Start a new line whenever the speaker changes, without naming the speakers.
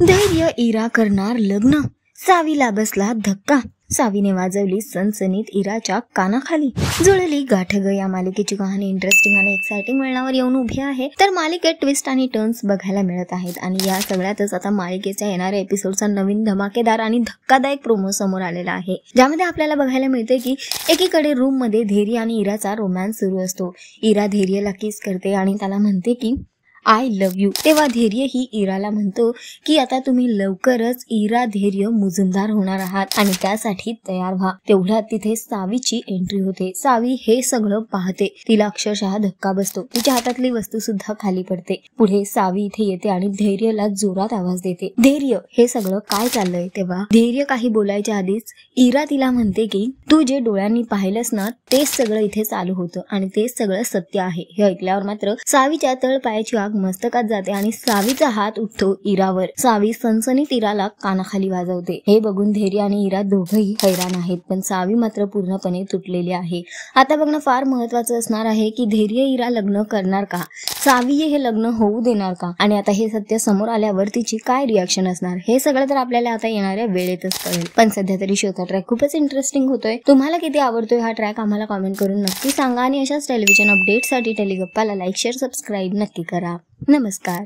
धैर्य इरा करणार लग्न, सावीला बसला धक्का। सावीने वाजवली सनसनीत इराच्या कानाखाली। जुळली गाठ ग या मालिकेची कहाणी इंटरेस्टिंग आणि एक्साइटिंग वळणावर येऊन उभी आहे। तर मालिकेत ट्विस्ट आणि टर्न्स बघायला मिळत आहेत आणि या सगळ्यातच आता मालिकेच्या येणाऱ्या एपिसोडचा नवीन धमाकेदार आणि धक्कादायक प्रोमो समोर आलेला आहे, ज्यामध्ये आपल्याला बघायला मिळते की एकीकडे रूम मध्ये धैर्य आणि इराचा रोमॅन्स सुरू असतो। इरा धैर्यला किस करते आणि त्याला म्हणते की आय लव्ह यू। तेव्हा धैर्य ही इराला म्हणतो की आता तुम्ही लवकरच इरा धैर्य मुजुमदार होणार आहात आणि त्यासाठी तयार व्हा। तेवढ्यात तिथे सावीची एंट्री होते। सावी हे सगळं पाहते, तिला अक्षरशः धक्का बसतो, तिच्या हातातली वस्तू सुद्धा खाली पडते। पुढे सावी इथे येते आणि धैर्यला जोरात आवाज देते, धैर्य हे सगळं काय चाललंय? तेव्हा धैर्य काही बोलायच्या आधीच इरा तिला म्हणते की तू जे डोळ्यांनी पाहिलंस ना तेच सगळं इथे चालू होतं आणि तेच सगळं सत्य आहे। हे ऐकल्यावर मात्र सावीच्या तळपायाची आग मस्तकात जाते आणि सावीचा हात उठतो इरावर। सावी सनसनीत इराला कानाखाली वाजवते। हे बघून धैर्य आणि इरा दोघंही हैराण आहेत, पण सावी मात्र पूर्णपणे तुटलेली आहे। आता बघणं फार महत्वाचं असणार आहे की धैर्य इरा लग्न करणार का, सावी हे लग्न होऊ देणार का, आणि आता हे सत्य समोर आल्यावर तिची काय रिॲक्शन असणार, हे सगळं तर आपल्याला आता येणाऱ्या वेळेतच कळेल। पण सध्या तरी शोचा ट्रॅक खूपच इंटरेस्टिंग होतोय। तुम्हाला किती आवडतोय हा ट्रॅक आम्हाला कमेंट करून नक्की सांगा आणि अशाच टेलिव्हिजन अपडेटसाठी टेलिगप्पाला लाईक शेअर सबस्क्राईब नक्की करा। नमस्कार।